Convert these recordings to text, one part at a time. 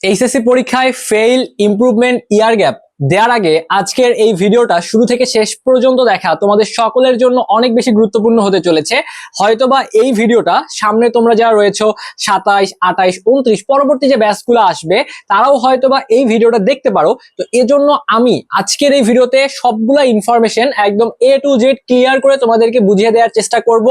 HSC পরীক্ষায় fail, improvement, ইয়ার gap দেওয়ার আগে আজকের এই ভিডিওটা শুরু থেকে শেষ পর্যন্ত দেখা তোমাদের সকলের জন্য অনেক বেশি গুরুত্বপূর্ণ হতে চলেছে। হয়তোবা এই ভিডিওটা সামনে তোমরা যারা রয়েছো 27, 28, 29 পরবর্তী যে ব্যাচগুলো আসবে তারাও হয়তোবা এই ভিডিওটা দেখতে পারো। তো এজন্য আমি আজকের এই ভিডিওতে সবগুলা ইনফরমেশন একদম A to Z ক্লিয়ার করে তোমাদেরকে বুঝিয়ে দেওয়ার চেষ্টা করব।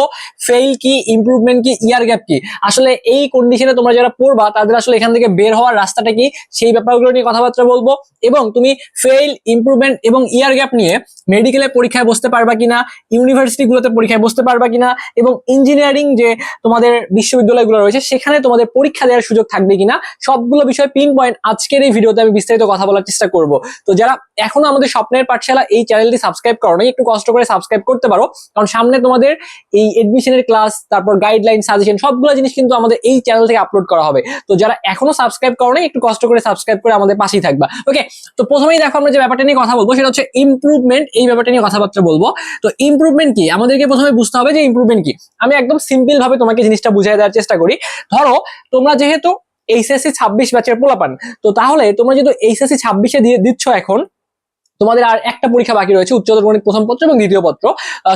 ফেইল কি, ইমপ্রুভমেন্ট কি, ইয়ার গ্যাপ কি, আসলে এই কন্ডিশনে তোমরা যারা পড়বা তাদের আসলে এখান থেকে বের হওয়ার রাস্তাটা কি, সেই ব্যাপারগুলো নিয়ে কথাবার্তা বলবো। এবং তুমি ফেইল, ইমপ্রুভমেন্ট এবং ইয়ার গ্যাপ নিয়ে মেডিকেলে পরীক্ষায় বসতে পারবা কিনা, ইউনিভার্সিটি গুলোতে পরীক্ষায় বসতে পারবা কিনা, এবং ইঞ্জিনিয়ারিং যে তোমাদের বিশ্ববিদ্যালয়গুলো রয়েছে সেখানে তোমাদের পরীক্ষা দেওয়ার সুযোগ থাকবে কিনা, সবগুলো বিষয় পিন পয়েন্ট আজকের এই ভিডিওতে আমি বিস্তারিত কথা বলার চেষ্টা করব। তো যারা এখনো আমাদের স্বপ্নের পাঠশালা এই চ্যানেলটি সাবস্ক্রাইব করো নাই, একটু কষ্ট করে সাবস্ক্রাইব করতে পারো, কারণ সামনে তোমাদের এই এডমিশনের ক্লাস, তারপর গাইডলাইন, সাজেশন সবগুলো জিনিস কিন্তু আমাদের এই চ্যানেল থেকে আপলোড করা হবে। তো যারা এখনো সাবস্ক্রাইব করো নাই, একটু কষ্ট করে সাবস্ক্রাইব করে আমাদের পাশেই থাকবা। ওকে, তো প্রথমেই দেখো আমরা যে ব্যাপারটা নিয়ে কথা বলবো সেটা হচ্ছে ইমপ্রুভমেন্ট। এই ব্যাপারটা নিয়ে কথাবার্তা বলবো। তো ইমপ্রুভমেন্ট কি, আমাদেরকে প্রথমে বুঝতে হবে যে ইমপ্রুভমেন্ট কি। আমি একদম সিম্পল ভাবে তোমাকে জিনিসটা বুঝিয়ে দেওয়ার চেষ্টা করি। ধরো তোমরা যেহেতু এইচএসসি 26 ব্যাচের পোলাপান, তো তাহলে তোমরা যেহেতু এইচএসসি 26-এ দিয়ে দিচ্ছ, এখন তোমাদের আর একটা পরীক্ষা বাকি রয়েছে, উচ্চতর গণিত প্রথম পত্র এবং দ্বিতীয় পত্র,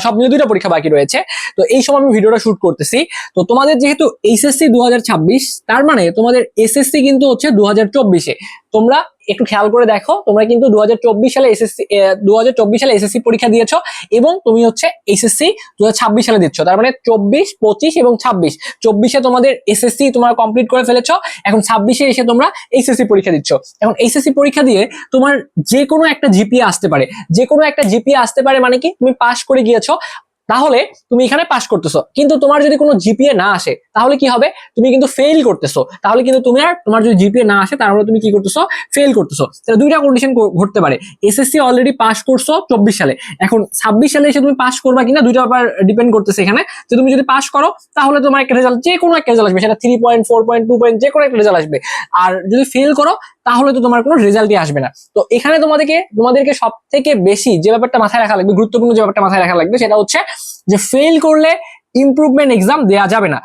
সব মিলে দুইটা পরীক্ষা বাকি রয়েছে। তো এই সময় আমি ভিডিওটা শুট করতেছি। তো তোমাদের যেহেতু এইচএসসি 2026, তার মানে তোমাদের এসএসসি কিন্তু হচ্ছে 2024-এ। তোমরা একটু খেয়াল করে দেখো, তোমরা কিন্তু 2024 সালে এসএসসি 2024 সালে এসএসসি পরীক্ষা দিয়েছো এবং তুমি হচ্ছে এইচএসসি 2026 সালে দিচ্ছ। তার মানে 24, 25 এবং 26, 24-এ তোমাদের এসএসসি তোমরা কমপ্লিট করে ফেলেছো, এখন 26-এ এসে তোমরা এইচএসসি পরীক্ষা দিচ্ছ। এখন এইচএসসি পরীক্ষা দিয়ে তোমার যে কোনো একটা জিপিএ আসতে পারে, যে কোনো একটা জিপিএ আসতে পারে মানে কি, তুমি পাস করে গিয়েছো, তাহলে তুমি এখানে পাস করতেছো। কিন্তু তোমার যদি কোনো জিপিএ না আসে তাহলে কি হবে, তুমি কিন্তু ফেল করতেছো। তাহলে কিন্তু তুমি আর, তোমার যদি জিপিএ না আসে তাহলে তুমি কি করতেছো, ফেল করতেছো। তাহলে দুইটা কন্ডিশন ঘটতে পারে। এসএসসি অলরেডি পাস করছো 24 সালে, এখন 26 সালে এসে তুমি পাস করবা কিনা দুইটা ব্যাপার ডিপেন্ড করতেছে এখানে। যে তুমি যদি পাস করো তাহলে তোমার একটা রেজাল্ট, যে কোনো একটা রেজাল্ট আসবে, সেটা 3 পয়েন্ট, 4 পয়েন্ট, 2 পয়েন্ট, যে কোনো একটা রেজাল্ট আসবে। আর যদি ফেল করো তাহলে তো তোমার কোনো রেজাল্টই আসবে না। তো এখানে তোমাদেরকে সব থেকে বেশি যে ব্যাপারটা মাথায় রাখা লাগবে, গুরুত্বপূর্ণ যে ব্যাপারটা মাথায় রাখা লাগবে, সেটা হচ্ছে যে ফেল করলে ইমপ্রুভমেন্ট এক্সাম দেওয়া যাবে না।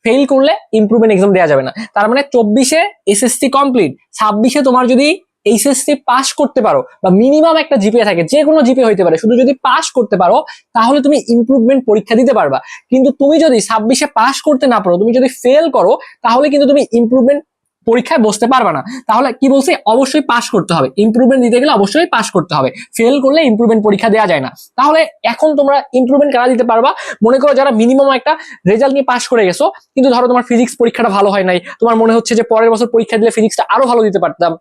ফেল করলে ইমপ্রুভমেন্ট এক্সাম দেওয়া যাবে না। তার মানে 24-এ এসএসসি কমপ্লিট, 26-এ তোমার যদি এইচএসসি পাস করতে পারো বা মিনিমাম একটা জিপিএ থাকে, যে কোনো জিপিএ হইতে পারে, শুধু যদি পাস করতে পারো তাহলে তুমি ইমপ্রুভমেন্ট পরীক্ষা দিতে পারবা। কিন্তু তুমি যদি 26-এ পাস করতে না পারো, তুমি যদি ফেল করো, তাহলে কিন্তু তুমি ইমপ্রুভমেন্ট পরীক্ষায় বসতে পারবা না। তাহলে কি বলছি, অবশ্যই পাস করতে হবে। ইমপ্রুভমেন্ট দিতে গেলে অবশ্যই পাস করতে হবে, ফেল করলে ইমপ্রুভমেন্ট পরীক্ষা দেওয়া যায় না। তাহলে এখন তোমরা ইমপ্রুভমেন্ট কারা দিতে পারবা, মনে করো যারা মিনিমাম একটা রেজাল্ট নিয়ে পাস করে গেছো, কিন্তু ধরো তোমার ফিজিক্স পরীক্ষাটা ভালো হয় নাই, তোমার মনে হচ্ছে যে পরের বছর পরীক্ষা দিলে ফিজিক্সটা আরো ভালো দিতে পারতাম,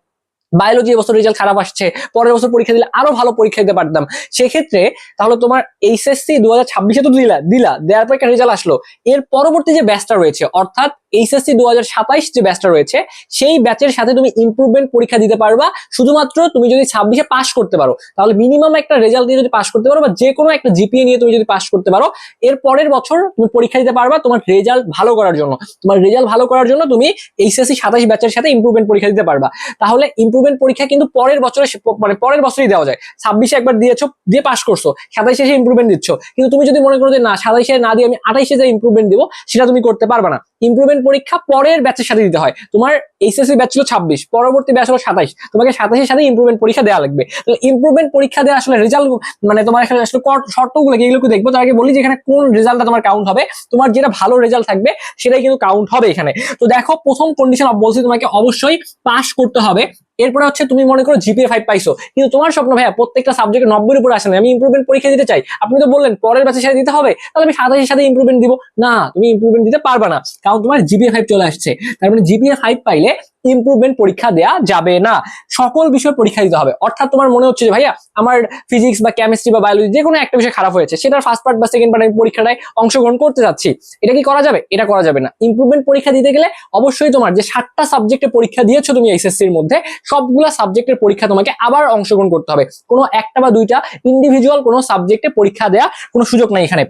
বায়োলজি এবছর রেজাল্ট খারাপ আসছে, পরের বছর পরীক্ষা দিলে আরো ভালো পরীক্ষা দিতে পারতাম, সেক্ষেত্রে তাহলে তোমার এইচএসসি 2026-এ তো দিলা, দেওয়ার পর একটা রেজাল্ট আসলো, এর পরবর্তী যে ব্যাচটা রয়েছে, অর্থাৎ এইচএসসি 2027 যে ব্যাচটা রয়েছে, সেই ব্যাচের সাথে তুমি ইমপ্রুভমেন্ট পরীক্ষা দিতে পারবা, শুধুমাত্র তুমি যদি 26-এ পাস করতে পারো। তাহলে মিনিমাম একটা রেজাল্ট দিয়ে যদি পাস করতে পারো, বা যে কোনো একটা জিপিএ নিয়ে তুমি যদি পাস করতে পারো, এর পরের বছর তুমি পরীক্ষা দিতে পারবা তোমার রেজাল্ট ভালো করার জন্য। তোমার রেজাল্ট ভালো করার জন্য তুমি এইচএসসি 27 ব্যাচের সাথে ইমপ্রুভমেন্ট পরীক্ষা দিতে পারবা। তাহলে ইমপ্রুভমেন্ট পরীক্ষা কিন্তু পরের বছরে, মানে পরের বছরই দেওয়া যায়। 26-এ একবার দিয়েছো, দিয়ে পাস করছো, 27-এ এসে ইমপ্রুভমেন্ট দিচ্ছ, কিন্তু তুমি যদি মনে করো যে না, 27-এ না দিয়ে আমি 28-এ যে ইমপ্রুভমেন্ট দিব, সেটা তুমি করতে পারবা না। ইমপ্রুভমেন্ট পরীক্ষা পরের ব্যাচের সাথে দিতে হয়। তোমার এইচএসসি ব্যাচ ছিল 26, পরবর্তী ব্যাচ হলো 27, তোমাকে 27-এর সাথে ইমপ্রুভমেন্ট পরীক্ষা দেওয়া লাগবে। তো ইমপ্রুভমেন্ট পরীক্ষা দেওয়া আসলে রেজাল্ট, মানে তোমার এখানে আসলে শর্তগুলো এগুলোকে দেখবো। তার আগে বলি যে এখানে কোন রেজাল্টটা তোমার কাউন্ট হবে, তোমার যেটা ভালো রেজাল্ট থাকবে সেটাই কিন্তু কাউন্ট হবে এখানে। তো দেখো, প্রথম কন্ডিশন বলছি তোমাকে অবশ্যই পাস করতে হবে। এরপরে হচ্ছে তুমি মনে করো জিপিএ 5 পাইছো, কিন্তু তোমার স্বপ্ন ভাইয়া প্রত্যেকটা সাবজেক্টে 90-এর উপরে আসে না, আমি ইমপ্রুভমেন্ট পরীক্ষা দিতে চাই, আপনি তো বললেন পরের ব্যাচের সাথে দিতে হবে, তাহলে আমি 27-এর সাথে ইমপ্রুভমেন্ট দিব না, তুমি ইমপ্রুভমেন্ট দিতে পারবে না, কারণ তোমার জিপিএ 5 চলে আসছে। তার মানে জিপিএ 5 পাইলে ইমপ্রুভমেন্ট পরীক্ষা দেয়া যাবে না, সকল বিষয় পরীক্ষা দিতে হবে। অর্থাৎ তোমার মনে হচ্ছে যে ভাইয়া আমার ফিজিক্স বা কেমিস্ট্রি বা বায়োলজি যে কোনো একটা বিষয় খারাপ হয়েছে, সেটার ফার্স্ট পার্ট বা সেকেন্ড পার্ট আমি পরীক্ষাটায় অংশগ্রহণ করতে যাচ্ছি, এটা কি করা যাবে? এটা করা যাবে না। ইমপ্রুভমেন্ট পরীক্ষা দিতে গেলে অবশ্যই তোমার যে 7টা সাবজেক্টে পরীক্ষা দিয়েছো তুমি এইচএসসির মধ্যে, সবগুলা সাবজেক্টের পরীক্ষা তোমাকে আবার অংশগ্রহণ করতে হবে। কোনো একটা বা দুইটা ইন্ডিভিজুয়াল কোনো সাবজেক্টে পরীক্ষা দেওয়া কোনো সুযোগ নাই এখানে।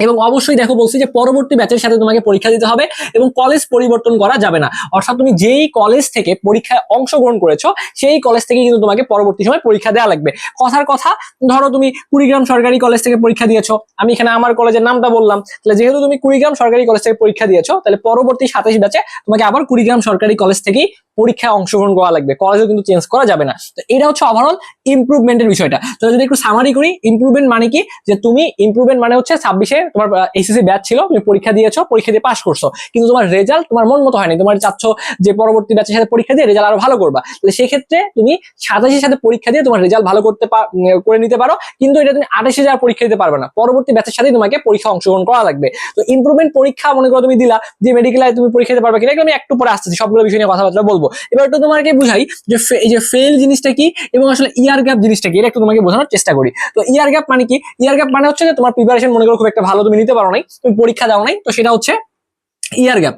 এবং অবশ্যই দেখো বলছি যে পরবর্তী ব্যাচের সাথে তোমাকে পরীক্ষা দিতে হবে এবং কলেজ পরিবর্তন করা যাবে না। অর্থাৎ তুমি যেই কলেজ থেকে পরীক্ষায় অংশগ্রহণ করেছো সেই কলেজ থেকে কিন্তু তোমাকে পরবর্তী সময় পরীক্ষা দেওয়া লাগবে। কথার কথা, ধরো তুমি কুড়িগ্রাম সরকারি কলেজ থেকে পরীক্ষা দিয়েছো, আমি এখানে আমার কলেজের নামটা বললাম, তাহলে যেহেতু তুমি কুড়িগ্রাম সরকারি কলেজ থেকে পরীক্ষা দিয়েছো, তাহলে পরবর্তী 27 ব্যাচে তোমাকে আবার কুড়িগ্রাম সরকারি কলেজ থেকেই পরীক্ষায় অংশগ্রহণ করা লাগবে, কলেজও কিন্তু চেঞ্জ করা যাবে না। তো এটা হচ্ছে ওভারঅল ইমপ্রুভমেন্টের বিষয়টা। তো যদি একটু সামারি করি, ইমপ্রুভমেন্ট মানে কি, যে তুমি ইমপ্রুভমেন্ট মানে হচ্ছে 26-এ তোমার এইচএসসি ব্যাচ ছিল, তুমি পরীক্ষা দিয়েছো, পরীক্ষা দিয়ে পাস করছো, কিন্তু তোমার রেজাল্ট তোমার মন মতো হয়নি, তোমার চাচ্ছ যে পরবর্তী ব্যাচের সাথে পরীক্ষা দিয়ে রেজাল্ট আরো ভালো করবা, তাহলে সেক্ষেত্রে তুমি 27-এর সাথে পরীক্ষা দিয়ে তোমার রেজাল্ট ভালো করে নিতে পারো, কিন্তু এটা তুমি 28-এ যাওয়ার পরীক্ষা দিতে পারবে না, পরবর্তী ব্যাচের সাথেই তোমাকে পরীক্ষা অংশগ্রহণ করা লাগবে। তো ইমপ্রুভমেন্ট পরীক্ষা মনে করো তুমি দিলা, যে মেডিকেলে তুমি পরীক্ষা দিতে পারবে কিনা আমি একটু পরে আসতেছি, সবগুলো বিষয় নিয়ে কথাবার্তা বলবো। এবার একটু তোমাকে বুঝাই যে এই যে ফেল জিনিসটা কি এবং আসলে ইয়ার গ্যাপ জিনিসটা কি, এটা একটু তোমাকে বোঝানোর চেষ্টা করি। তো ইয়ার গ্যাপ মানে কি, ইয়ার গ্যাপ মানে হচ্ছে যে তোমার প্রিপারেশন মনে করো খুব একটা ভালো তুমি নিতে পারো নাই, তুমি পরীক্ষা দাও নাই, তো সেটা হচ্ছে ইয়ার গ্যাপ।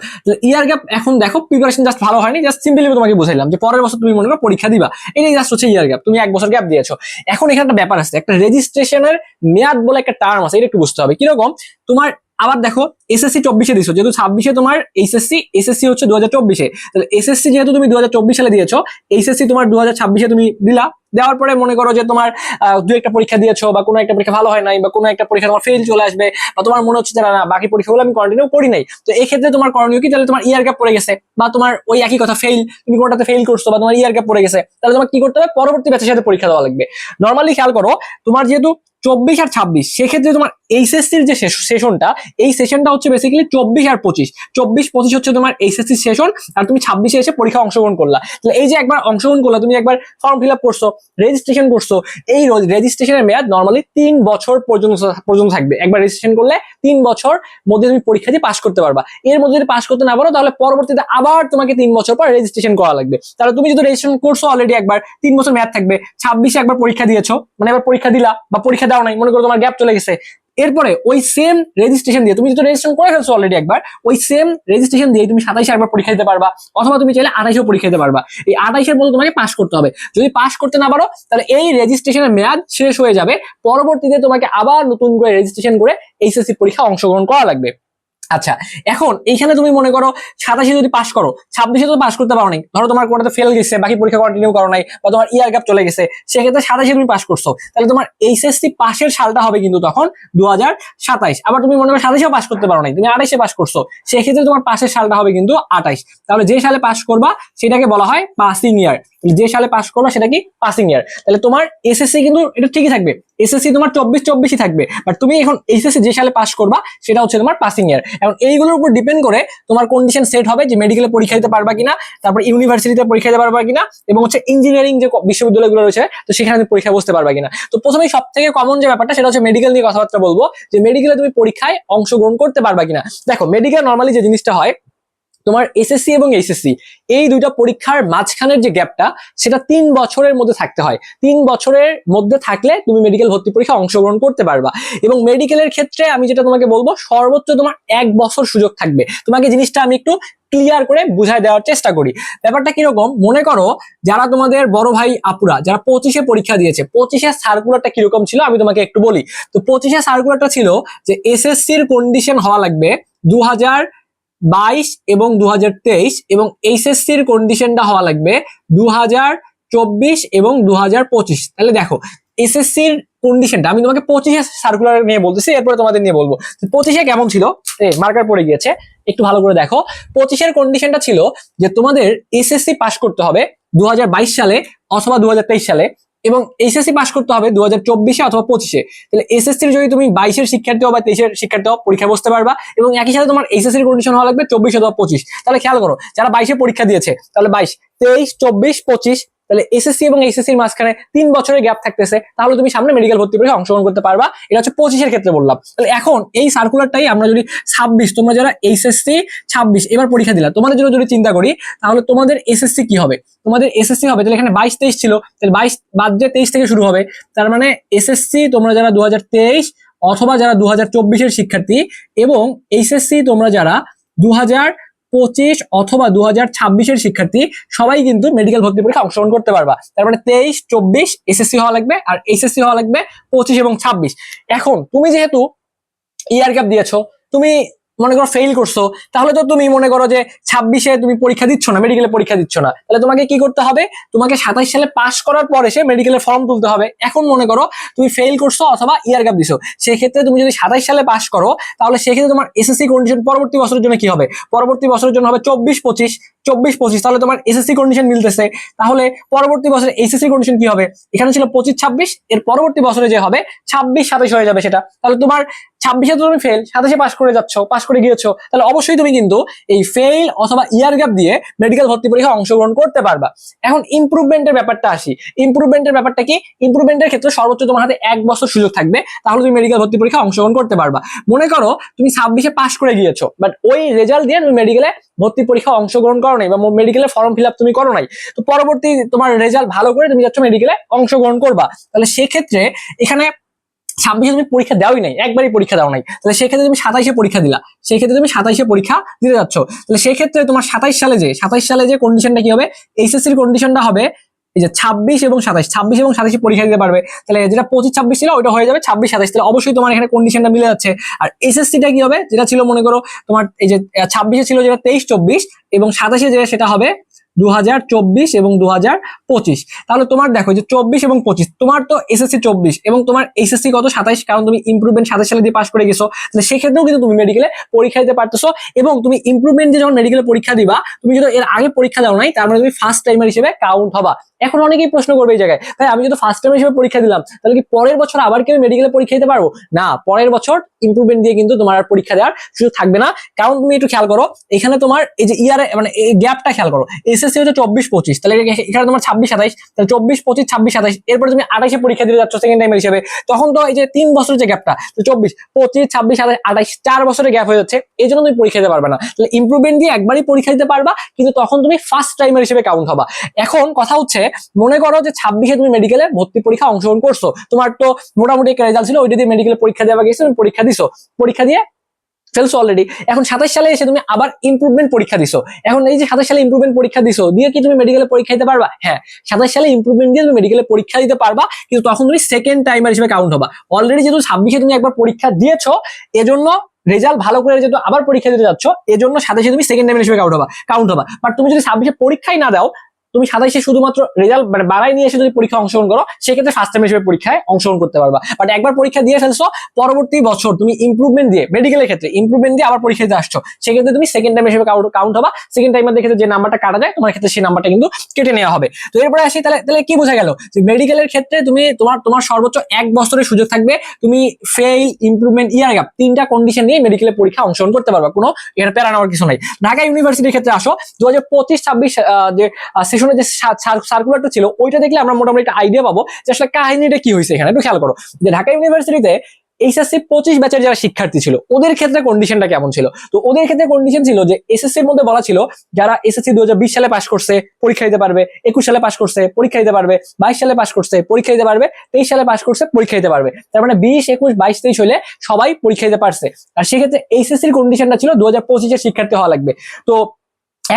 ইয়ার গ্যাপ এখন দেখো প্রিপারেশন জাস্ট ভালো হয়নি, জাস্ট সিম্পলি তোমাকে বুঝাইলাম যে পরের বছর তুমি মনে করো পরীক্ষা দিবা, এটাই জাস্ট হচ্ছে ইয়ার গ্যাপ, তুমি 1 বছর গ্যাপ দিয়েছো। এখন এখানে একটা ব্যাপার আছে, একটা রেজিস্ট্রেশনের মেয়াদ বলে একটা টার্ম আছে, এটা একটু বুঝতে হবে কিরকম। তোমার আবার দেখো এসএসসি 24-এ দিছো, যেহেতু 26-এ তোমার এসএসসি হচ্ছে 2024-এ, তাহলে এসএসসি যেহেতু তুমি 2024 সালে দিয়েছো, এইচএসসি তোমার 2026-এ তুমি দিলা, দেওয়ার পরে মনে করো যে তোমার দু একটা পরীক্ষা দিয়েছো, বা কোনো একটা পরীক্ষা ভালো হয় নাই, বা কোনো একটা পরীক্ষা তোমার ফেল চলে আসবে, বা তোমার মনে হচ্ছে যে না বাকি পরীক্ষাগুলো আমি কন্টিনিউ করি নাই, তো এই ক্ষেত্রে তোমার করণীয় কি, তাহলে তোমার ইয়ার গ্যাপ পড়ে গেছে, বা তোমার ওই একই কথা ফেল, তুমি কোনটাতে ফেল করছো বা তোমার ইয়ার গ্যাপ পড়ে গেছে, তাহলে তোমার কি করতে হবে, পরবর্তী ব্যাচের সাথে পরীক্ষা দেওয়া লাগবে। নর্মালি খেয়াল করো, তোমার যেহেতু 24 আর 26, সেক্ষেত্রে তোমার এইচএসসির যে সেশনটা, এই সেশনটা হচ্ছে বেসিক্যালি 24 আর 25, 24-25 হচ্ছে তোমার এইচএসসি সেশন, আর তুমি 26-এ এসে পরীক্ষা অংশগ্রহণ করলা, তাহলে এই যে একবার অংশগ্রহণ করলা, তুমি একবার ফর্ম ফিল আপ করছো, রেজিস্ট্রেশন করছো, এই রেজিস্ট্রেশনের মেয়াদ নর্মালি 3 বছর পর্যন্ত থাকবে। একবার রেজিস্ট্রেশন করলে 3 বছর মধ্যে তুমি পরীক্ষা দিয়ে পাস করতে পারবা, এর মধ্যে যদি পাস করতে না পারো তাহলে পরবর্তীতে আবার তোমাকে 3 বছর পর রেজিস্ট্রেশন করা লাগবে। তাহলে তুমি যদি রেজিস্ট্রেশন করছো অলরেডি একবার, 3 বছর মেয়াদ থাকবে, 26-এ একবার পরীক্ষা দিয়েছো, মানে এবার পরীক্ষা দিলা বা পরীক্ষা দাও নাই, মনে করো তোমার গ্যাপ চলে গেছে, এরপরে ওই সেম রেজিস্ট্রেশন দিয়ে, তুমি যদি রেজিস্ট্রেশন করে ফেলছো অলরেডি একবার, ওই সেম রেজিস্ট্রেশন দিয়ে তুমি 27-এ একবার পরীক্ষা দিতে পারবা, অথবা তুমি চাইলে 28-এও পরীক্ষা দিতে পারবা। এই 28-এর মধ্যে তোমাকে পাস করতে হবে, যদি পাস করতে না পারো তাহলে এই রেজিস্ট্রেশনের মেয়াদ শেষ হয়ে যাবে, পরবর্তীতে তোমাকে আবার নতুন করে রেজিস্ট্রেশন করে এইচএসসি পরীক্ষা অংশগ্রহণ করা লাগবে। আচ্ছা, এখন এইখানে তুমি মনে করো 27-এ যদি পাস করো, 26-এ তো পাস করতে পারো নাই, ধরো তোমার কোনটাতে ফেল গেছে, বাকি পরীক্ষা কন্টিনিউ করো নাই, বা তোমার ইয়ার গ্যাপ চলে গেছে, সেক্ষেত্রে 27-এ তুমি পাস করছো, তাহলে তোমার এইচএসসি পাশের সালটা হবে কিন্তু তখন 2027। আবার তুমি মনে করো 27-এও পাস করতে পারো নাই, তুমি 28-এ পাস করছো, সেক্ষেত্রে তোমার পাশের সালটা হবে কিন্তু 28। তাহলে যে সালে পাস করবা সেটাকে বলা হয় পাসিং ইয়ার, যে সালে পাস করবা সেটা কি পাসিং ইয়ার। তাহলে তোমার এসএসসি কিন্তু এটা ঠিকই থাকবে, এসএসসি তোমার 24-24-ই থাকবে, বাট তুমি এখন এইচএসসি যে সালে পাস করবা সেটা হচ্ছে তোমার পাসিং ইয়ার। এখন এইগুলোর উপর ডিপেন্ড করে তোমার কন্ডিশন সেট হবে যে মেডিকেলে পরীক্ষা দিতে পারবা কিনা, তারপর ইউনিভার্সিটিতে পরীক্ষা দিতে পারবা কিনা, এবং হচ্ছে ইঞ্জিনিয়ারিং যে বিশ্ববিদ্যালয়গুলো রয়েছে তো সেখানে তুমি পরীক্ষা বসতে পারবা কিনা। তো প্রথমেই সব থেকে কমন যে ব্যাপারটা সেটা হচ্ছে মেডিকেল নিয়ে কথাবার্তা বলবো, যে মেডিকেলে তুমি পরীক্ষায় অংশগ্রহণ করতে পারবা কিনা। দেখো মেডিকেল নর্মালি যে জিনিসটা হয়, তোমার এসএসসি এবং এইচএসসি এই দুইটা পরীক্ষার মাঝখানের যে গ্যাপটা সেটা 3 বছরের মধ্যে থাকতে হয়, 3 বছরের মধ্যে থাকলে তুমি মেডিকেল ভর্তি পরীক্ষা অংশগ্রহণ করতে পারবা। এবং মেডিকেলের ক্ষেত্রে আমি যেটা তোমাকে বলবো, সর্বোচ্চ তোমার 1 বছর সুযোগ থাকবে। তোমাকে জিনিসটা আমি একটু ক্লিয়ার করে বুঝাই দেওয়ার চেষ্টা করি। ব্যাপারটা কিরকম, মনে করো যারা তোমাদের বড় ভাই আপুরা যারা 25-এ পরীক্ষা দিয়েছে, 25-এর সার্কুলারটা কিরকম ছিল আমি তোমাকে একটু বলি। তো 25-এর সার্কুলারটা ছিল যে এসএসসির কন্ডিশন হওয়া লাগবে 2022 এবং 2023, এবং এইচএসসির কন্ডিশনটা হওয়া লাগবে 2024 এবং 2025। তাহলে দেখো এসএসসির কন্ডিশনটা আমি তোমাকে 25-এর সার্কুলার নিয়ে বলতেছি, এরপরে তোমাদের নিয়ে বলবো। 25-এ কেমন ছিল, মার্কার পড়ে গিয়েছে, একটু ভালো করে দেখো। 25-এর কন্ডিশনটা ছিল যে তোমাদের এসএসসি পাস করতে হবে 2022 সালে অথবা 2023 সালে, এবং এইচএসসি পাস করতে হবে 2024-এ অথবা 25-এ। তাহলে এসএসসির যদি তুমি 22-এর শিক্ষার্থী হও বা 23-এর শিক্ষার্থী হও পরীক্ষা বসতে পারবা, এবং একই সাথে তোমার এইচএসসির কন্ডিশন হওয়া লাগবে 24 অথবা 25। তাহলে খেয়াল করো যারা 22-এ পরীক্ষা দিয়েছে, তাহলে 22, 23, 24, 25, তাহলে এসএসসি এবং এইচএসসির মাঝখানে 3 বছরের গ্যাপ থাকতেছে, তাহলে তুমি সামনে মেডিকেল ভর্তি পরীক্ষায় অংশগ্রহণ করতে পারবা। এটা হচ্ছে 25-এর ক্ষেত্রে বললাম। তাহলে এখন এই সার্কুলারটাই আমরা যদি 26, তোমরা যারা এইচএসসি 26 এবার পরীক্ষা দিলা, তোমাদের জন্য যদি চিন্তা করি, তাহলে তোমাদের এসএসসি কি হবে, তোমাদের এসএসসি হবে, তাহলে এখানে 22-23 ছিল, তাহলে 22 বাদ দিয়ে 23 থেকে শুরু হবে, তার মানে এসএসসি তোমরা যারা 2023 অথবা যারা 2024-এর শিক্ষার্থী, এবং এইচএসসি তোমরা যারা 2025 অথবা 2026-এর শিক্ষার্থী, সবাই কিন্তু মেডিকেল ভর্তি পরীক্ষা অংশগ্রহণ করতে পারবা। তার মানে 23-24 এসএসসি হওয়া লাগবে, আর এইচএসসি হওয়া লাগবে 25 এবং 26। এখন তুমি যেহেতু ইয়ার গ্যাপ দিয়েছো, তুমি মনে করো ফেল করছো, তাহলে তো তুমি মনে করো যে 26-এ তুমি পরীক্ষা দিচ্ছ না, মেডিকেলে পরীক্ষা দিচ্ছ না, তাহলে তোমাকে কি করতে হবে, তোমাকে 27 সালে পাস করার পর এসে মেডিকেলের ফর্ম তুলতে হবে। এখন মনে করো তুমি ফেল করছো অথবা ইয়ার গ্যাপ দিছো, সেক্ষেত্রে তুমি যদি 27 সালে পাস করো, তাহলে সেক্ষেত্রে তোমার এসএসসি কন্ডিশন পরবর্তী বছরের জন্য কি হবে, পরবর্তী বছরের জন্য হবে 24-25, 24-25, তাহলে তোমার এসএসসি কন্ডিশন মিলতেছে। তাহলে পরবর্তী বছরে এইচএসসি কন্ডিশন কি হবে, এখানে ছিল 25-26, এর পরবর্তী বছরে যে হবে 26-27 হয়ে যাবে সেটা। তাহলে তোমার 26-এ তুমি ফেল, 27-এ পাস করে যাচ্ছ, পাস করে গিয়েছো, তাহলে অবশ্যই তুমি কিন্তু এই ফেল অথবা ইয়ার গ্যাপ দিয়ে মেডিকেল ভর্তি পরীক্ষায় অংশগ্রহণ করতে পারবা। এখন ইমপ্রুভমেন্টের ব্যাপারটা আসি। ইমপ্রুভমেন্টের ব্যাপারটা কি, ইমপ্রুভমেন্টের ক্ষেত্রে সর্বোচ্চ তোমার হাতে 1 বছর সুযোগ থাকবে, তাহলে তুমি মেডিকেল ভর্তি পরীক্ষায় অংশগ্রহণ করতে পারবা। মনে করো তুমি 26-এ পাস করে গিয়েছো, বাট ওই রেজাল্ট দিয়ে তুমি মেডিকেলে ভর্তি পরীক্ষা অংশগ্রহণ করো নাই বা মেডিকেলে ফর্ম ফিল আপ তুমি করো নাই, তো পরবর্তী তোমার রেজাল্ট ভালো করে তুমি যাচ্ছ মেডিকেলে অংশগ্রহণ করবা, তাহলে সেক্ষেত্রে এখানে 26-এ তুমি পরীক্ষা দেওয়াই নাই, একবারই পরীক্ষা দাও নাই, তাহলে সেক্ষেত্রে তুমি 27-এ পরীক্ষা দিলা, সেক্ষেত্রে তুমি 27-এ পরীক্ষা দিতে যাচ্ছ, তাহলে সেক্ষেত্রে তোমার 27 সালে যে কন্ডিশনটা কি হবে, এইচএসসির কন্ডিশনটা হবে এই যে 26 এবং 27, 26 এবং 27 পরীক্ষা দিতে পারবে, তাহলে যেটা 25-26 ছিল ওইটা হয়ে যাবে 26-27, তাহলে অবশ্যই তোমার এখানে কন্ডিশনটা মিলে যাচ্ছে। আর এসএসসিটা কি হবে, যেটা ছিল মনে করো তোমার এই যে 26-এ ছিল যেটা 23-24, এবং 27-এ যেটা সেটা হবে 2024 এবং 2025। তাহলে তোমার দেখো যে 24 এবং 25, তোমার তো এসএসসি 24 এবং তোমার এইচএসসি কত 27, কারণ তুমি ইমপ্রুভমেন্ট 27 সালে দিয়ে পাস করে গেছো, তাহলে সেক্ষেত্রেও কিন্তু তুমি মেডিকেলে পরীক্ষা দিতে পারতেছো। এবং তুমি ইমপ্রুভমেন্ট দিয়ে যখন মেডিকেলে পরীক্ষা দিবা, তুমি যদি এর আগে পরীক্ষা দাও নাই, তার মানে তুমি ফার্স্ট টাইমার হিসেবে কাউন্ট হবা। এখন অনেকেই প্রশ্ন করবে এই জায়গায়, ভাই আমি যদি ফার্স্ট টাইম হিসেবে পরীক্ষা দিলাম, তাহলে কি পরের বছর আবার কি আমি মেডিকেলে পরীক্ষা দিতে পারবো? না, পরের বছর ইমপ্রুভমেন্ট দিয়ে কিন্তু তোমার আর পরীক্ষা দেওয়ার সুযোগ থাকবে না। কারণ তুমি একটু খেয়াল করো, এখানে তোমার এই যে ইয়ারে মানে এই গ্যাপটা খেয়াল করো, এসএসসি হচ্ছে 24-25, তাহলে এখানে তোমার 26-27, তাহলে 24-25, 26-27, এরপরে তুমি 28-এ পরীক্ষা দিতে যাচ্ছ সেকেন্ড টাইমের হিসেবে, তখন তো এই যে 3 বছরের যে গ্যাপটা, তো 24-25, 26-27, 28, 4 বছরের গ্যাপ হয়ে যাচ্ছে, এই জন্য তুমি পরীক্ষা দিতে পারবে না। তাহলে ইমপ্রুভমেন্ট দিয়ে একবারই পরীক্ষা দিতে পারবা, কিন্তু তখন তুমি ফার্স্ট টাইমার হিসেবে কাউন্ট হবা। এখন কথা হচ্ছে, মনে করো যে 26-এ তুমি মেডিকেলে ভর্তি পরীক্ষা অংশগ্রহণ করছো, তোমার তো মোটামুটি একটা রেজাল্ট ছিল, ওইটা দিয়ে মেডিকেলে পরীক্ষা দেওয়া গেছে, তুমি পরীক্ষা দিছো, পরীক্ষা দিয়ে ফেলছো অলরেডি। এখন 27 সালে এসে তুমি আবার ইমপ্রুভমেন্ট পরীক্ষা দিছো, এখন এই যে 27 সালে ইমপ্রুভমেন্ট পরীক্ষা দিছো দিয়ে কি তুমি মেডিকেলে পরীক্ষা দিতে পারবা? হ্যাঁ, 27 সালে ইমপ্রুভমেন্ট দিয়ে তুমি মেডিকেলে পরীক্ষা দিতে পারবা, কিন্তু তখন তুমি সেকেন্ড টাইমার হিসেবে কাউন্ট হবা। অলরেডি যেহেতু 26-এ তুমি একবার পরীক্ষা দিয়েছো, এজন্য রেজাল্ট ভালো করে যেহেতু আবার পরীক্ষা দিতে যাচ্ছ, এজন্য 27-এ তুমি সেকেন্ড টাইমার হিসেবে কাউন্ট হবা। বাট তুমি যদি 26-এ পরীক্ষাই না দাও, তুমি 27-এ শুধুমাত্র রেজাল্ট মানে বাড়াই নিয়ে এসে যদি পরীক্ষা অংশগ্রহণ করো, সেক্ষেত্রে ফার্স্ট টাইম হিসেবে পরীক্ষায় অংশগ্রহণ করতে পারবা। বাট একবার পরীক্ষা দিয়ে ফেলছো, পরবর্তী বছর তুমি ইমপ্রুভমেন্ট দিয়ে মেডিকেলের ক্ষেত্রে ইমপ্রুভমেন্ট দিয়ে আবার পরীক্ষা দিতে আসছো, সেক্ষেত্রে তুমি সেকেন্ড টাইম হিসেবে কাউন্ট হবা। সেকেন্ড টাইমের ক্ষেত্রে যে নাম্বারটা কাটা যায়, তোমার ক্ষেত্রে সেই নাম্বারটা কিন্তু কেটে নেওয়া হবে। তো এরপরে আসি, তাহলে কি বোঝা গেল যে মেডিকেলের ক্ষেত্রে তুমি তোমার সর্বোচ্চ 1 বছরের সুযোগ থাকবে, তুমি ফেল, ইমপ্রুভমেন্ট, ইয়ার গ্যাপ 3টা কন্ডিশন নিয়ে মেডিকেলের পরীক্ষা অংশগ্রহণ করতে পারবা, কোনো এখানে প্যারা নেওয়ার কিছু নাই। ঢাকা ইউনিভার্সিটির ক্ষেত্রে আসো, 2025-26 যে সেশনে যে সার্কুলারটা ছিল, ওইটা দেখলে আমরা মোটামুটি একটা আইডিয়া পাবো যে আসলে কাহিনীটা কি হয়েছে। এখানে একটু খেয়াল করো যে ঢাকা ইউনিভার্সিটিতে এইচএসসি 25 ব্যাচের যারা শিক্ষার্থী ছিল, ওদের ক্ষেত্রে কন্ডিশনটা কেমন ছিল? তো ওদের ক্ষেত্রে কন্ডিশন ছিল যে এসএসসি এর মধ্যে বলা ছিল যারা এসএসসি 2020 সালে পাস করছে পরীক্ষা দিতে পারবে, 21 সালে পাস করছে পরীক্ষা দিতে পারবে, 22 সালে পাস করছে পরীক্ষা দিতে পারবে, 23 সালে পাস করছে পরীক্ষা দিতে পারবে। তার মানে 20, 21, 22, 23 হলে সবাই পরীক্ষা দিতে পারছে। আর সেক্ষেত্রে এইচএসসির কন্ডিশনটা ছিল 2025-এর শিক্ষার্থী হওয়া লাগবে। তো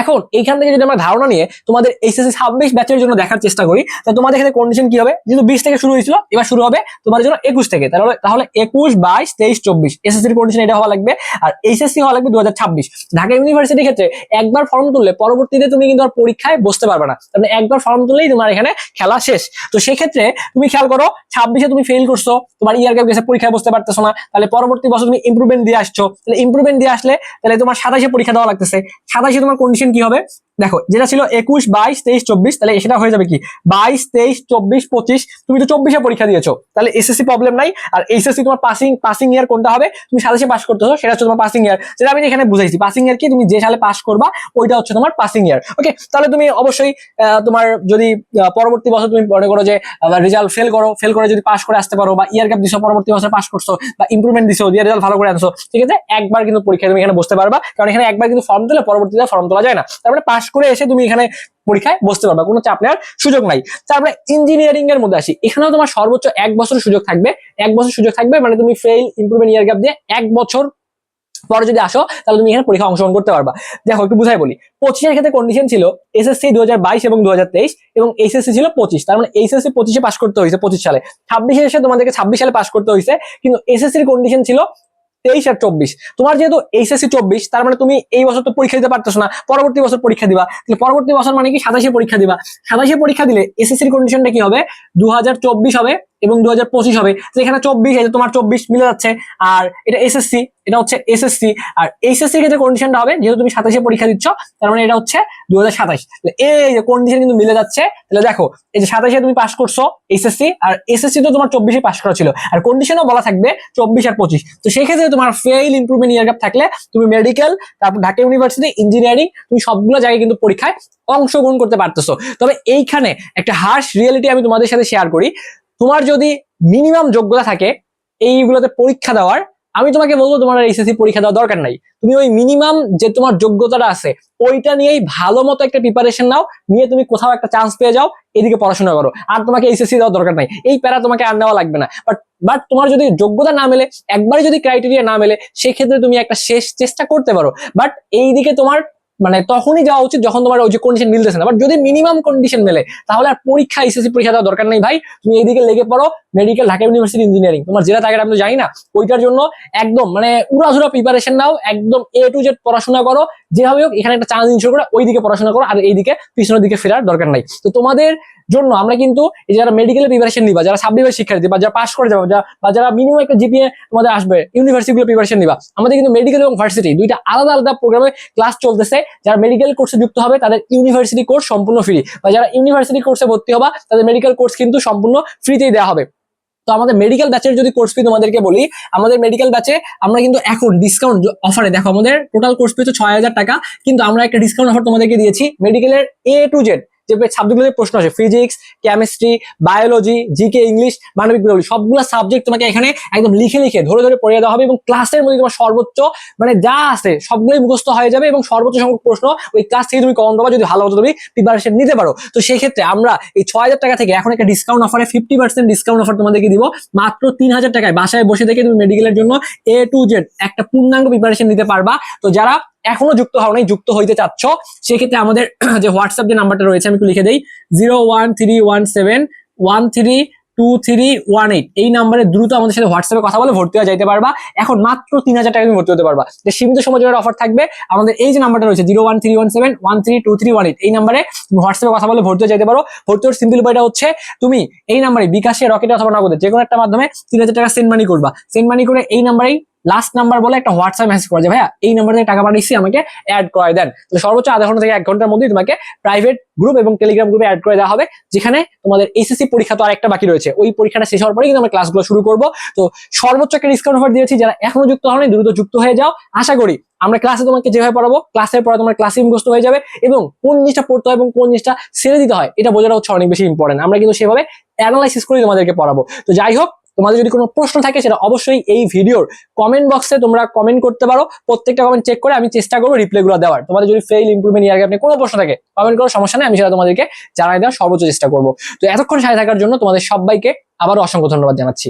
এখন এইখান থেকে যদি আমরা ধারণা নিয়ে তোমাদের এইচএসসি 26 ব্যাচের জন্য দেখার চেষ্টা করি, তাহলে তোমাদের এখানে কন্ডিশন কি হবে, যেহেতু 20 থেকে শুরু হয়েছিল, এবার শুরু হবে তোমাদের জন্য 21 থেকে, তাহলে 21, 22, 23, 24 এসএসসির কন্ডিশন এটা হওয়া লাগবে। আর এইচএসসি হওয়া লাগবে 2026। ঢাকা ইউনিভার্সিটির ক্ষেত্রে একবার ফর্ম তুললে পরবর্তীতে তুমি কিন্তু আর পরীক্ষায় বসতে পারবে না, তাহলে একবার ফর্ম তুললেই তোমার এখানে খেলা শেষ। তো সেক্ষেত্রে তুমি খেয়াল করো, 26-এ তুমি ফেল করছো, তোমার ইয়ার গ্যাপ গেছে, পরীক্ষায় বসতে পারতেছো না, তাহলে পরবর্তী বছর তুমি ইমপ্রুভমেন্ট দিয়ে আসছো, তাহলে ইমপ্রুভমেন্ট দিয়ে আসলে তাহলে তোমার 27-এ পরীক্ষা দেওয়া লাগতেছে। 27-এ তোমার কন্ডিশন কি হবে, দেখো যেটা ছিল 21, 22, 23, 24, তাহলে সেটা হয়ে যাবে কি 22, 23, 24, 25। তুমি তো 24-এ পরীক্ষা দিয়েছো, তাহলে এসএসসি প্রবলেম নাই। আর এইচএসসি তোমার পাসিং ইয়ার কোনটা হবে, তুমি 27-এ পাস করতেছো, সেটা হচ্ছে তোমার পাসিং ইয়ার, যেটা আমি এখানে বুঝাইছি। পাসিং ইয়ার কি, তুমি যে সালে পাস করবা ওইটা হচ্ছে তোমার পাসিং ইয়ার। ওকে, তাহলে তুমি অবশ্যই তোমার যদি পরবর্তী বছর তুমি মনে করো যে রেজাল্ট ফেল করে যদি পাস করে আসতে পারো, বা ইয়ার গ্যাপ দিছো, পরবর্তী বছর পাস করছো, বা ইমপ্রুভমেন্ট দিছো, দিয়ে রেজাল্ট ভালো করে আনছো, ঠিক আছে, একবার কিন্তু পরীক্ষা তুমি এখানে বসতে পারবা, কারণ এখানে একবার কিন্তু ফর্ম দিলে পরবর্তীতে ফর্ম তোলা যায় না। তারপরে পাস করে এসে তুমি এখানে পরীক্ষায় বসতে পারবা, কোনো চাপ নেওয়ার সুযোগ নাই। তারপরে ইঞ্জিনিয়ারিং এর মধ্যে আসি, এখানেও তোমার সর্বোচ্চ 1 বছর সুযোগ থাকবে। 1 বছর সুযোগ থাকবে মানে তুমি ফেল, ইমপ্রুভমেন্ট, ইয়ার গ্যাপ দিয়ে 1 বছর পরে যদি আসো, তাহলে তুমি এখানে পরীক্ষা অংশগ্রহণ করতে পারবা। দেখো একটু বুঝাই বলি, 25-এর ক্ষেত্রে কন্ডিশন ছিল এসএসসি 2022 এবং 2023, এবং এইচএসসি ছিল 25, তার মানে এইচএসসি 25-এ পাস করতে হয়েছে 25 সালে, 26-এ এসে তোমাদেরকে 26 সালে পাস করতে হয়েছে, কিন্তু এসএসসির কন্ডিশন ছিল 23 আর 24, তোমার যেহেতু এইচএসসি 24, তার মানে তুমি এই বছর তো পরীক্ষা দিতে পারতেছ না, পরবর্তী বছর পরীক্ষা দিবা, তাহলে পরবর্তী বছর মানে কি 27 পরীক্ষা দিবা। 27 পরীক্ষা দিলে এসএসসির কন্ডিশনটা কি হবে, 2024 হবে এবং 2025 হবে। তো এখানে 24, এই যে তোমার 24 মিলে যাচ্ছে, আর এটা এসএসসি, এটা হচ্ছে এসএসসি। আর এইচএসসি এর ক্ষেত্রে কন্ডিশনটা হবে, যেহেতু তুমি 27 পরীক্ষা দিচ্ছ, তার মানে এটা হচ্ছে 2027। এই যে কন্ডিশন কিন্তু মিলে যাচ্ছে। তাহলে দেখো, এই যে 27 তুমি পাস করছো এইচএসসি, আর এসএসসি তো তোমার 24 পাস করা ছিল, আর কন্ডিশনও বলা থাকবে 24 আর 25। তো সেই ক্ষেত্রে তোমার ফেইল ইমপ্রুভমেন্ট ইয়ার গ্যাপ থাকলে তুমি মেডিকেল, তারপর ঢাকা ইউনিভার্সিটি, ইঞ্জিনিয়ারিং, তুমি সবগুলো জায়গায় কিন্তু পরীক্ষায় অংশগ্রহণ করতে পারতেছো। তবে এইখানে একটা হার্শ রিয়েলিটি আমি তোমাদের সাথে শেয়ার করি। তোমার যদি মিনিমাম যোগ্যতা থাকে এইগুলোতে পরীক্ষা দেওয়ার, আমি তোমাকে বলবো তোমার এইচএসসি পরীক্ষা দেওয়ার দরকার নাই। তুমি ওই মিনিমাম যে তোমার যোগ্যতাটা আছে ওইটা নিয়েই ভালো মতো একটা প্রিপারেশন নাও, নিয়ে তুমি কোথাও একটা চান্স পেয়ে যাও, এদিকে পড়াশোনা করো, আর তোমাকে এইচএসসি দেওয়ার দরকার নাই, এই প্যারা তোমাকে আর নেওয়া লাগবে না। বাট তোমার যদি যোগ্যতা না মেলে, একবারে যদি ক্রাইটেরিয়া না মেলে, সেক্ষেত্রে তুমি একটা শেষ চেষ্টা করতে পারো। বাট এইদিকে তোমার মানে তখনই যাওয়া উচিত যখন তোমার ওই যে কন্ডিশন মিলতেছে না। বাট যদি মিনিমাম কন্ডিশন মেলে, তাহলে আর পরীক্ষা এইচএসসি পরীক্ষা দেওয়ার দরকার নেই ভাই। তুমি এইদিকে লেগে পড়ো, মেডিকেল, ঢাকা ইউনিভার্সিটি, ইঞ্জিনিয়ারিং, তোমার যেটা থাকে আমি তো জানি না, ওইটার জন্য একদম মানে উড়াধুরা প্রিপারেশন নাও, একদম A to Z পড়াশোনা করো, যেভাবে হোক এখানে একটা চান্স ইনশোর করে ওইদিকে পড়াশোনা করো, আর এইদিকে পিছনের দিকে ফেরার দরকার নাই। তো তোমাদের জন্য আমরা কিন্তু এই যারা মেডিকেলে প্রিপারেশন নিবা, যারা সাবডিভিশন শিক্ষার্থী বা যারা পাস করে যাবে, বা যারা মিনিমাম একটা জিপিএ তোমাদের আসবে, ইউনিভার্সিটি গুলো প্রিপারেশন নিবা, আমাদের কিন্তু মেডিকেল এবং ভার্সিটি দুইটা আলাদা আলাদা প্রোগ্রামে ক্লাস চলতেছে। যারা মেডিকেল কোর্সে যুক্ত হবে তাদের ইউনিভার্সিটি কোর্স সম্পূর্ণ ফ্রি, বা যারা ইউনিভার্সিটি কোর্সে ভর্তি হবা তাদের মেডিকেল কোর্স কিন্তু সম্পূর্ণ ফ্রিতেই দেওয়া হবে। তো আমাদের মেডিকেল ব্যাচের যদি কোর্স ফি তোমাদেরকে বলি, আমাদের মেডিকেল ব্যাচে আমরা কিন্তু এখন ডিসকাউন্ট অফারে, দেখো আমাদের টোটাল কোর্স ফি হচ্ছে 6000 টাকা, কিন্তু আমরা একটা ডিসকাউন্ট অফার তোমাদেরকে দিয়েছি। মেডিকেলের A to Z যে সাবজেক্টগুলোর প্রশ্ন আছে, physics, chemistry, biology, GK, English, মানবিক বিজ্ঞান, সবগুলো সাবজেক্ট তোমাকে এখানে একদম লিখে লিখে ধরে ধরে পড়িয়ে দেওয়া হবে, এবং ক্লাসের মধ্যে তোমার সর্বোচ্চ মানে যা আছে সবগুলোই মুখস্থ হয়ে যাবে, এবং সর্বোচ্চ সংখ্যক প্রশ্ন ওই ক্লাস থেকে তুমি কমন পাবা যদি ভালো মতো তুমি প্রিপারেশন নিতে পারো। তো সেই ক্ষেত্রে আমরা এই 6000 টাকা থেকে এখন একটা ডিসকাউন্ট অফারে 50% ডিসকাউন্ট অফার তোমাদেরকে দিব মাত্র 3000 টাকায়। বাসায় বসে থেকে তুমি মেডিকেলের জন্য A to Z একটা পূর্ণাঙ্গ প্রিপারেশন নিতে পারবা। তো যারা এখনো যুক্ত হও নাই, যুক্ত হইতে চাচ্ছ, সেক্ষেত্রে আমাদের যে হোয়াটসঅ্যাপ যে নাম্বারটা রয়েছে আমি একটু লিখে দেই, 01317132318, এই নাম্বারে দ্রুত আমাদের সাথে হোয়াটসঅ্যাপে কথা বলে ভর্তি হয়ে যাইতে পারবা। এখন মাত্র 3000 টাকা তুমি ভর্তি হতে পারবা। যে সীমিত সময় জন্য অফার থাকবে, আমাদের এই যে নাম্বারটা রয়েছে 01317132318, এই নাম্বারে তুমি হোয়াটসঅ্যাপে কথা বলে ভর্তি হয়ে যাইতে পারো। ভর্তি হওয়ার সিম্পল উপায়টা হচ্ছে তুমি এই নাম্বারে বিকাশে, রকেটে অথবা নগদে যে কোনো একটা মাধ্যমে 3000 টাকা সেন্ড মানি করবা। সেন্ড মানি করে এই নাম্বারেই লাস্ট নাম্বার বলে একটা হোয়াটসঅ্যাপ মেসেজ করে যে ভাইয়া এই নাম্বার থেকে টাকা পাঠিয়েছি, আমাকে অ্যাড করে দেন। তাহলে সর্বোচ্চ আধা ঘন্টা থেকে 1 ঘন্টার মধ্যেই তোমাকে প্রাইভেট গ্রুপ এবং টেলিগ্রাম গ্রুপে অ্যাড করে দেওয়া হবে, যেখানে তোমাদের এইচএসসি পরীক্ষা তো আরেকটা বাকি রয়েছে, ওই পরীক্ষাটা শেষ হওয়ার পরে কিন্তু আমরা ক্লাসগুলো শুরু করব। তো সর্বোচ্চ একটা ডিসকাউন্ট অফার দিয়েছি, যারা এখনো যুক্ত হওনি দ্রুত যুক্ত হয়ে যাও। আশা করি আমরা ক্লাসে তোমাকে যেভাবে পড়াবো, ক্লাসের পরে তোমার ক্লাসে মুখস্থ হয়ে যাবে, এবং কোন জিনিসটা পড়তে হয় এবং কোন জিনিসটা ছেড়ে দিতে হয় এটা বোঝাটা হচ্ছে অনেক বেশি ইম্পর্টেন্ট। আমরা কিন্তু সেভাবে অ্যানালাইসিস করে তোমাদেরকে পড়াবো। তো যাই হোক, তোমাদের যদি কোনো প্রশ্ন থাকে সেটা অবশ্যই এই ভিডিওর কমেন্ট বক্সে তোমরা কমেন্ট করতে পারো। প্রত্যেকটা কমেন্ট চেক করে আমি চেষ্টা করবো রিপ্লাই গুলো দেওয়ার। তোমাদের যদি ফেইল, ইমপ্রুভমেন্ট, ইয়ার গ্যাপ নিয়ে কোনো প্রশ্ন থাকে কমেন্ট করো, সমস্যা নেই, আমি সেটা তোমাদেরকে জানাই দেওয়ার সর্বোচ্চ চেষ্টা করবো। তো এতক্ষণ সাথে থাকার জন্য তোমাদের সবাইকে আবারও অসংখ্য ধন্যবাদ জানাচ্ছি।